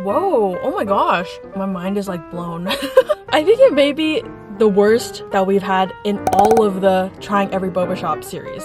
Whoa, oh my gosh. My mind is like blown. I think it may be the worst that we've had in all of the Trying Every Boba Shop series.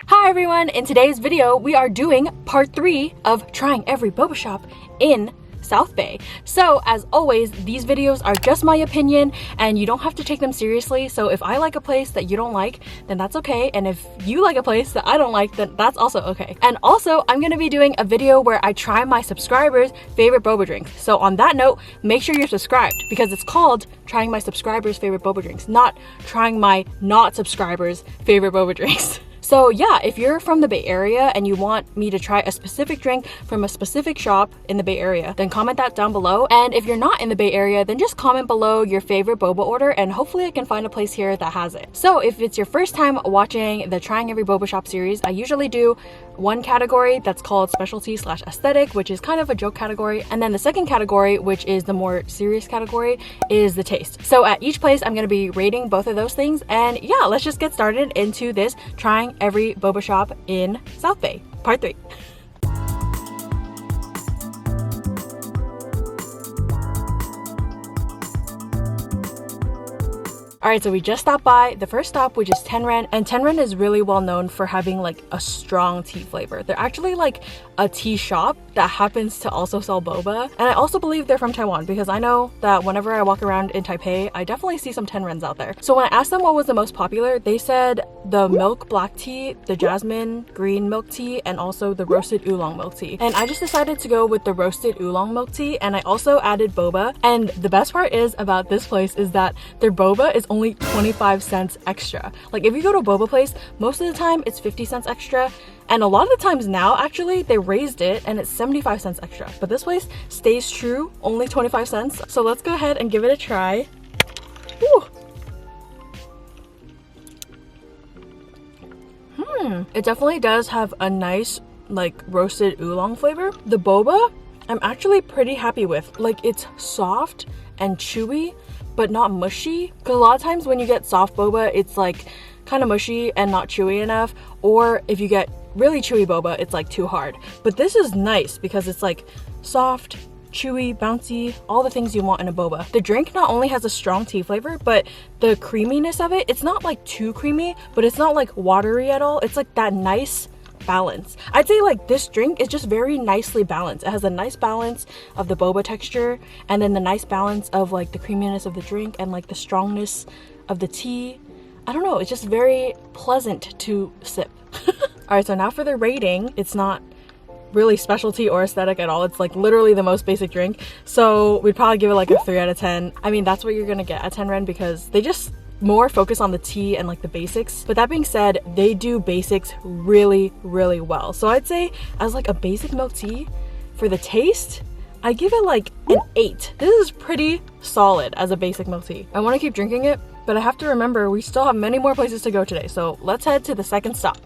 Hi everyone, in today's video we are doing part 3 of Trying Every Boba Shop in South Bay. So as always, these videos are just my opinion and you don't have to take them seriously. So if I like a place that you don't like, then that's okay. And if you like a place that I don't like, then that's also okay. And also, I'm gonna be doing a video where I try my subscribers' favorite boba drinks. So on that note, make sure you're subscribed because it's called Trying My Subscribers' Favorite Boba Drinks, not Trying My Not Subscribers' Favorite Boba Drinks. So yeah, if you're from the Bay Area and you want me to try a specific drink from a specific shop in the Bay Area, then comment that down below. And if you're not in the Bay Area, then just comment below your favorite boba order and hopefully I can find a place here that has it. So if it's your first time watching the Trying Every Boba Shop series, I usually do one category that's called specialty / aesthetic, which is kind of a joke category. And then the second category, which is the more serious category, is the taste. So at each place, I'm gonna be rating both of those things. And yeah, let's just get started into this Trying Every Boba Shop in South Bay, part 3. Alright, so we just stopped by the first stop, which is Tenren, and Tenren is really well known for having like a strong tea flavor. They're actually like a tea shop that happens to also sell boba, and I also believe they're from Taiwan because I know that whenever I walk around in Taipei, I definitely see some Tenrens out there. So when I asked them what was the most popular, they said the milk black tea, the jasmine green milk tea, and also the roasted oolong milk tea. And I just decided to go with the roasted oolong milk tea, and I also added boba. And the best part is about this place is that their boba is only 25 cents extra. Like if you go to a boba place, most of the time it's 50 cents extra, and a lot of the times now actually they raised it and it's 75 cents extra, but this place stays true, only 25 cents. So let's go ahead and give it a try. Woo. It definitely does have a nice like roasted oolong flavor. The boba I'm actually pretty happy with. Like it's soft and chewy but not mushy, because a lot of times when you get soft boba it's like kind of mushy and not chewy enough, or if you get really chewy boba it's like too hard. But this is nice because it's like soft, chewy, bouncy, all the things you want in a boba. The drink not only has a strong tea flavor, but the creaminess of it, it's not like too creamy, but it's not like watery at all. It's like that nice balance. I'd say like this drink is just very nicely balanced. It has a nice balance of the boba texture and then the nice balance of like the creaminess of the drink and like the strongness of the tea. I don't know, it's just very pleasant to sip. Alright, so now for the rating. It's not really specialty or aesthetic at all. It's like literally the most basic drink. So we'd probably give it like a 3 out of 10. I mean, that's what you're gonna get at Tenren because they just more focus on the tea and like the basics. But that being said, they do basics really well. So I'd say as like a basic milk tea, for the taste I give it like an 8. This is pretty solid as a basic milk tea. I want to keep drinking it, but I have to remember we still have many more places to go today. So let's head to the second stop.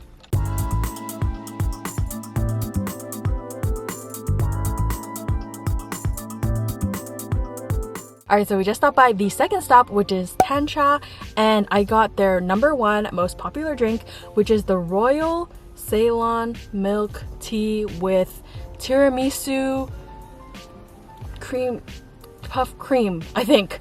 Alright, so we just stopped by the second stop, which is Tancha, and I got their #1 most popular drink, which is the Royal Ceylon Milk Tea with tiramisu cream, puff cream, I think.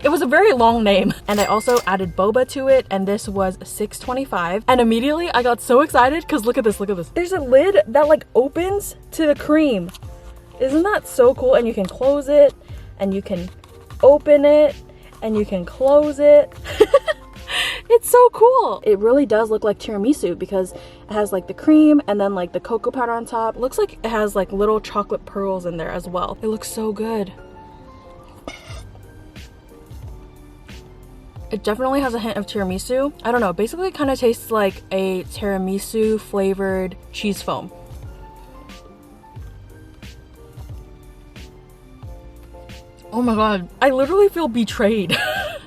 It was a very long name. And I also added boba to it, and this was $6.25. And immediately I got so excited because look at this, look at this. There's a lid that like opens to the cream. Isn't that so cool? And you can close it, and you can open it, and you can close it. It's so cool. It really does look like tiramisu because it has like the cream and then like the cocoa powder on top. It looks like it has like little chocolate pearls in there as well. It looks so good. It definitely has a hint of tiramisu. I don't know, basically it kind of tastes like a tiramisu flavored cheese foam. Oh my god, I literally feel betrayed.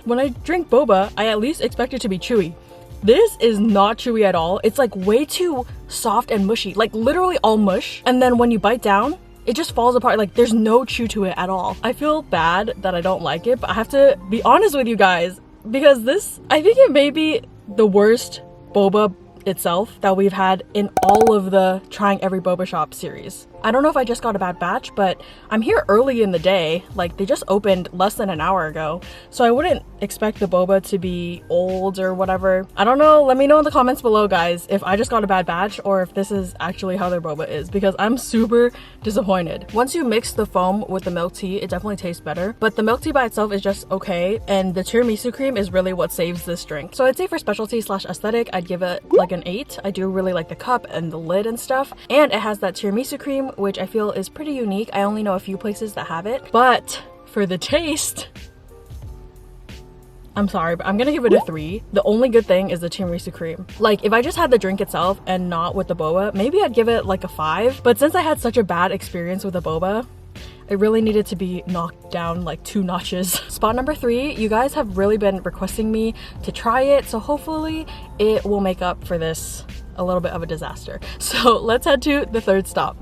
When I drink boba, I at least expect it to be chewy. This is not chewy at all. It's like way too soft and mushy, like literally all mush. And then when you bite down, it just falls apart. Like there's no chew to it at all. I feel bad that I don't like it, but I have to be honest with you guys because this, I think it may be the worst boba itself that we've had in all of the Trying Every Boba Shop series. I don't know if I just got a bad batch, but I'm here early in the day. Like, they just opened less than an hour ago. So I wouldn't expect the boba to be old or whatever. I don't know. Let me know in the comments below, guys, if I just got a bad batch or if this is actually how their boba is, because I'm super disappointed. Once you mix the foam with the milk tea, it definitely tastes better. But the milk tea by itself is just okay. And the tiramisu cream is really what saves this drink. So I'd say for specialty slash aesthetic, I'd give it like an 8. I do really like the cup and the lid and stuff. And it has that tiramisu cream, which I feel is pretty unique. I only know a few places that have it. But for the taste, I'm sorry, but I'm gonna give it a 3. The only good thing is the tiramisu cream. Like, if I just had the drink itself and not with the boba, maybe I'd give it like a 5. But since I had such a bad experience with the boba, it really needed to be knocked down like 2 notches. Spot number 3, you guys have really been requesting me to try it, so hopefully it will make up for this a little bit of a disaster. So let's head to the third stop.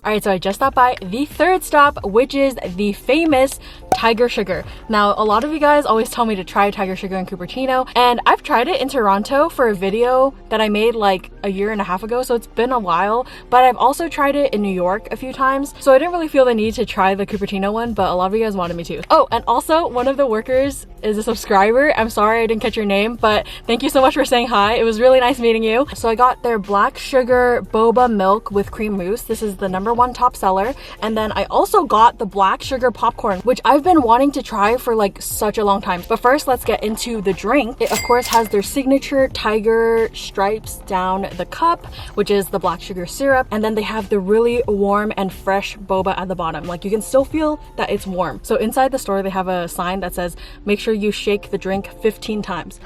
Alright, so I just stopped by the third stop, which is the famous Tiger Sugar. Now, a lot of you guys always tell me to try Tiger Sugar in Cupertino, and I've tried it in Toronto for a video that I made like a year and a half ago, so it's been a while, but I've also tried it in New York a few times, so I didn't really feel the need to try the Cupertino one, but a lot of you guys wanted me to. Oh, and also one of the workers is a subscriber. I'm sorry I didn't catch your name, but thank you so much for saying hi. It was really nice meeting you. So I got their black sugar boba milk with cream mousse. This is the #1 top seller. And then I also got the black sugar popcorn, which I've been wanting to try for like such a long time. But first, let's get into the drink. It of course has their signature tiger stripes down the cup, which is the black sugar syrup. And then they have the really warm and fresh boba at the bottom. Like, you can still feel that it's warm. So inside the store, they have a sign that says, make sure you shake the drink 15 times.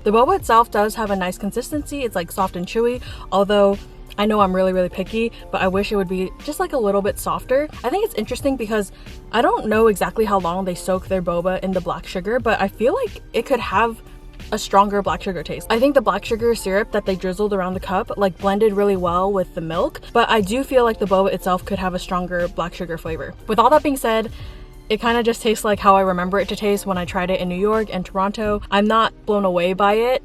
The boba itself does have a nice consistency. It's like soft and chewy, although I know I'm really picky, but I wish it would be just like a little bit softer. I think it's interesting because I don't know exactly how long they soak their boba in the black sugar, but I feel like it could have a stronger black sugar taste. I think the black sugar syrup that they drizzled around the cup like blended really well with the milk, but I do feel like the boba itself could have a stronger black sugar flavor. With all that being said, it kind of just tastes like how I remember it to taste when I tried it in New York and Toronto. I'm not blown away by it.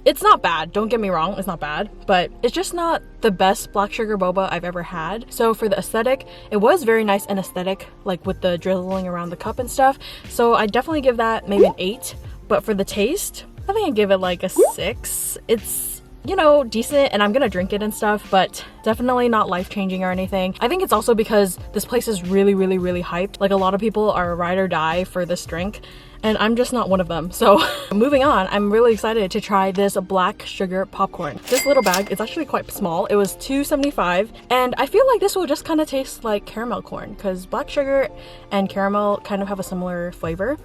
It's not bad, don't get me wrong, it's not bad, but it's just not the best black sugar boba I've ever had. So for the aesthetic, it was very nice and aesthetic, like with the drizzling around the cup and stuff. So I definitely give that maybe an 8. But for the taste, I think I'd give it like a 6. It's, you know, decent, and I'm gonna drink it and stuff, but definitely not life-changing or anything. I think it's also because this place is really hyped. Like, a lot of people are ride or die for this drink, and I'm just not one of them. So moving on, I'm really excited to try this black sugar popcorn. This little bag is actually quite small. It was $2.75, and I feel like this will just kind of taste like caramel corn, because black sugar and caramel kind of have a similar flavor.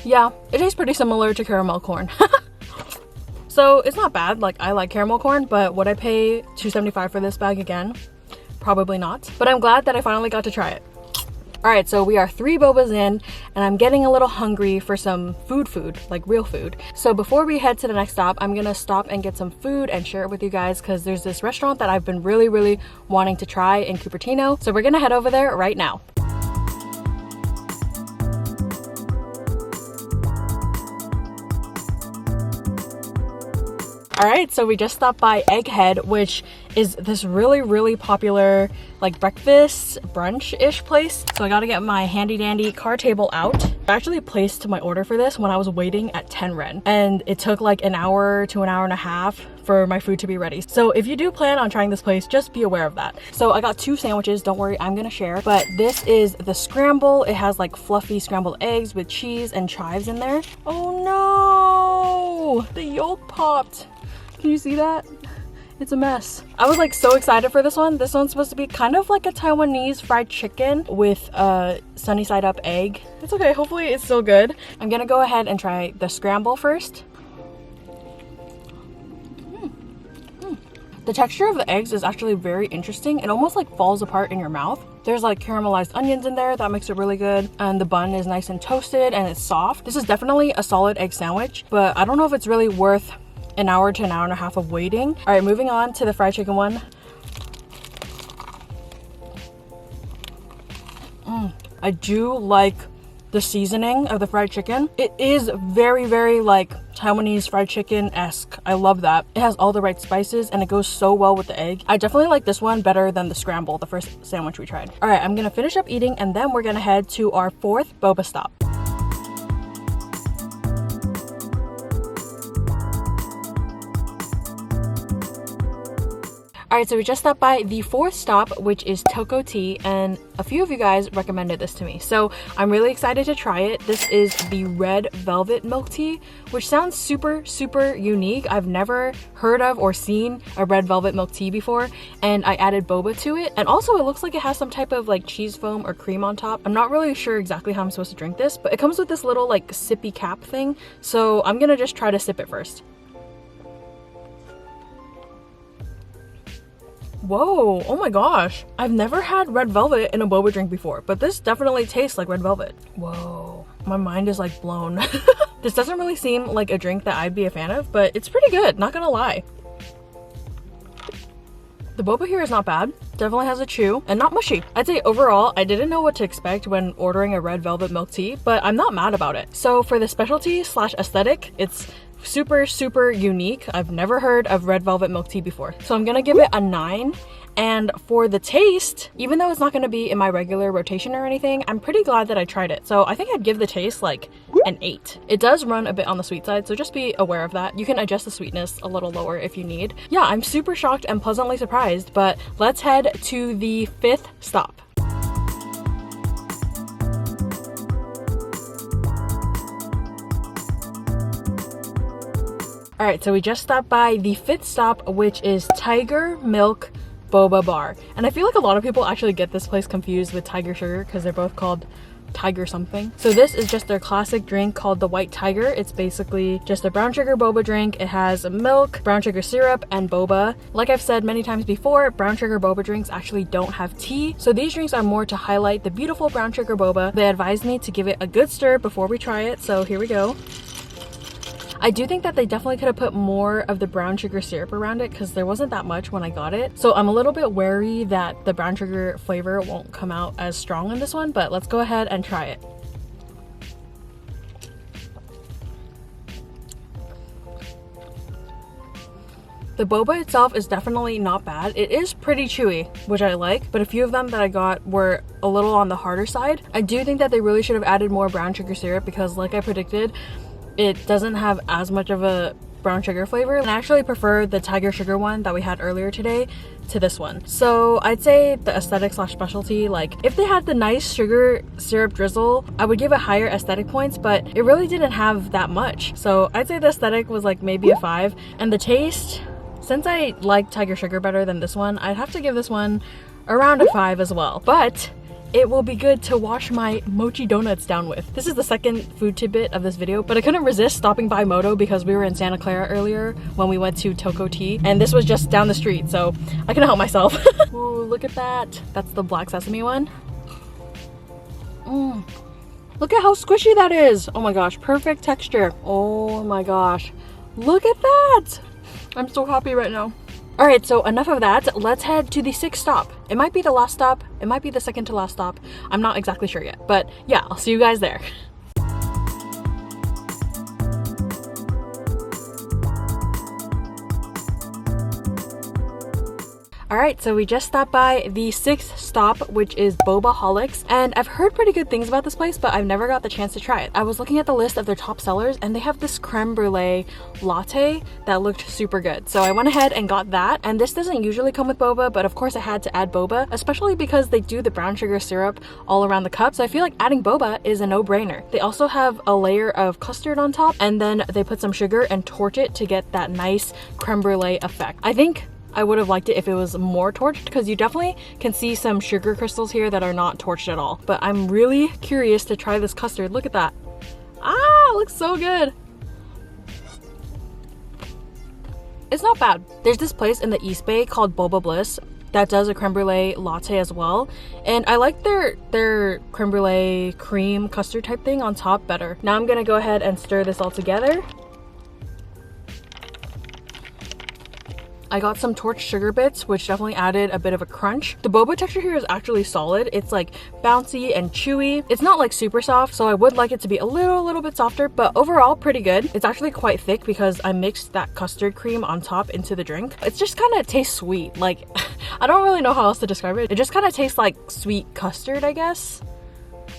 Yeah, it tastes pretty similar to caramel corn. So it's not bad. Like, I like caramel corn, but would I pay $2.75 for this bag again? Probably not. But I'm glad that I finally got to try it. Alright, so we are 3 bobas in, and I'm getting a little hungry for some food, like real food. So before we head to the next stop, I'm gonna stop and get some food and share it with you guys, because there's this restaurant that I've been really wanting to try in Cupertino. So we're gonna head over there right now. Alright, so we just stopped by Egghead, which is this really popular like breakfast brunch-ish place. So I gotta get my handy dandy card table out. I actually placed my order for this when I was waiting at 10 Ren, and it took like an hour to an hour and a half for my food to be ready. So if you do plan on trying this place, just be aware of that. So I got 2 sandwiches, don't worry, I'm gonna share. But this is the scramble. It has like fluffy scrambled eggs with cheese and chives in there. Oh no! The yolk popped. Can you see that? It's a mess. I was like so excited for this one. This one's supposed to be kind of like a Taiwanese fried chicken with a sunny side up egg. It's okay, hopefully it's still good. I'm gonna go ahead and try the scramble first. The texture of the eggs is actually very interesting. It almost like falls apart in your mouth. There's like caramelized onions in there that makes it really good, and the bun is nice and toasted and it's soft. This is definitely a solid egg sandwich, but I don't know if it's really worth an hour to an hour and a half of waiting. All right, moving on to the fried chicken one. I do like the seasoning of the fried chicken. It is very, very like Taiwanese fried chicken-esque. I love that. It has all the right spices and it goes so well with the egg. I definitely like this one better than the scramble, the first sandwich we tried. All right, I'm gonna finish up eating and then we're gonna head to our 4th boba stop. Alright, so we just stopped by the 4th stop, which is Toco Tea, and a few of you guys recommended this to me. So I'm really excited to try it. This is the red velvet milk tea, which sounds super, super unique. I've never heard of or seen a red velvet milk tea before, and I added boba to it. And also it looks like it has some type of like cheese foam or cream on top. I'm not really sure exactly how I'm supposed to drink this, but it comes with this little like sippy cap thing. So I'm gonna just try to sip it first. Whoa, oh my gosh. I've never had red velvet in a boba drink before, but this definitely tastes like red velvet. Whoa, my mind is like blown. This doesn't really seem like a drink that I'd be a fan of, but it's pretty good, not gonna lie. The boba here is not bad. Definitely has a chew and not mushy. I'd say overall, I didn't know what to expect when ordering a red velvet milk tea, but I'm not mad about it. So for the specialty slash aesthetic, it's super, super unique. I've never heard of red velvet milk tea before. So I'm gonna give it a 9. And for the taste, even though it's not gonna be in my regular rotation or anything, I'm pretty glad that I tried it. So I think I'd give the taste like an 8. It does run a bit on the sweet side, so just be aware of that. You can adjust the sweetness a little lower if you need. Yeah, I'm super shocked and pleasantly surprised, but let's head to the 5th stop. All right, so we just stopped by the 5th stop, which is Tiger Milk Boba Bar. And I feel like a lot of people actually get this place confused with Tiger Sugar because they're both called Tiger something. So this is just their classic drink called the White Tiger. It's basically just a brown sugar boba drink. It has milk, brown sugar syrup, and boba. Like I've said many times before, brown sugar boba drinks actually don't have tea. So these drinks are more to highlight the beautiful brown sugar boba. They advised me to give it a good stir before we try it. So here we go. I do think that they definitely could have put more of the brown sugar syrup around it because there wasn't that much when I got it. So I'm a little bit wary that the brown sugar flavor won't come out as strong in this one, but let's go ahead and try it. The boba itself is definitely not bad. It is pretty chewy, which I like, but a few of them that I got were a little on the harder side. I do think that they really should have added more brown sugar syrup because like I predicted, it doesn't have as much of a brown sugar flavor. And I actually prefer the Tiger Sugar one that we had earlier today to this one. So I'd say the aesthetic slash specialty, like if they had the nice sugar syrup drizzle, I would give it higher aesthetic points, but it really didn't have that much. So I'd say the aesthetic was like maybe a 5. And the taste, since I like Tiger Sugar better than this one, I'd have to give this one around a 5 as well. But it will be good to wash my mochi donuts down with. This is the second food tidbit of this video, but I couldn't resist stopping by Modo because we were in Santa Clara earlier when we went to Toco Tea, and this was just down the street, so I couldn't help myself. Ooh, look at that. That's the black sesame one. Look at how squishy that is. Oh my gosh, perfect texture. Oh my gosh, look at that. I'm so happy right now. All right, so enough of that. Let's head to the 6th stop. It might be the last stop. It might be the second to last stop. I'm not exactly sure yet, but yeah, I'll see you guys there. Alright, so we just stopped by the 6th stop, which is Bobaholics, and I've heard pretty good things about this place, but I've never got the chance to try it. I was looking at the list of their top sellers, and they have this creme brulee latte that looked super good. So I went ahead and got that, and this doesn't usually come with boba, but of course I had to add boba, especially because they do the brown sugar syrup all around the cup, so I feel like adding boba is a no-brainer. They also have a layer of custard on top, and then they put some sugar and torch it to get that nice creme brulee effect. I think I would have liked it if it was more torched because you definitely can see some sugar crystals here that are not torched at all. But I'm really curious to try this custard. Look at that. Ah, it looks so good. It's not bad. There's this place in the East Bay called Boba Bliss that does a creme brulee latte as well, and I like their creme brulee cream custard type thing on top better. Now I'm gonna go ahead and stir this all together. I got some torched sugar bits, which definitely added a bit of a crunch. The boba texture here is actually solid. It's like bouncy and chewy. It's not like super soft, so I would like it to be a little bit softer, but overall pretty good. It's actually quite thick because I mixed that custard cream on top into the drink. It just kind of tastes sweet. Like, I don't really know how else to describe it. It just kind of tastes like sweet custard, I guess.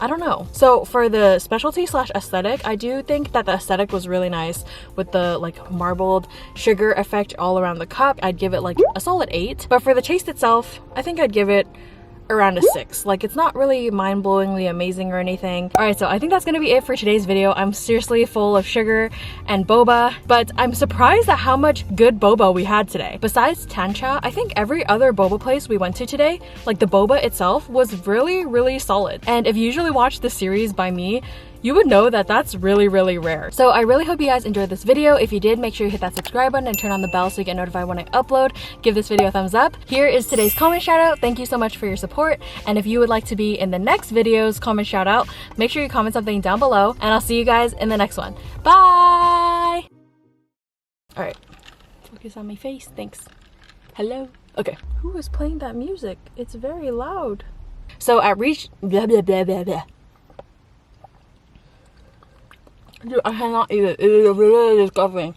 I don't know. So for the specialty slash aesthetic, I do think that the aesthetic was really nice with the like marbled sugar effect all around the cup. I'd give it like a solid 8. But for the taste itself, I think I'd give it around a 6. Like, it's not really mind-blowingly amazing or anything. Alright, so I think that's gonna be it for today's video. I'm seriously full of sugar and boba, but I'm surprised at how much good boba we had today. Besides Tancha, I think every other boba place we went to today, like the boba itself, was really solid. And if you usually watch the series by me, you would know that that's really rare. So I really hope you guys enjoyed this video. If you did, make sure you hit that subscribe button and turn on the bell so you get notified when I upload. Give this video a thumbs up. Here is today's comment shout out. Thank you so much for your support. And if you would like to be in the next video's comment shout out, make sure you comment something down below, and I'll see you guys in the next one. Bye! Alright, focus on my face, thanks. Hello? Okay. Who is playing that music? It's very loud. So at reach blah. Dude, I cannot eat it. It is really disgusting.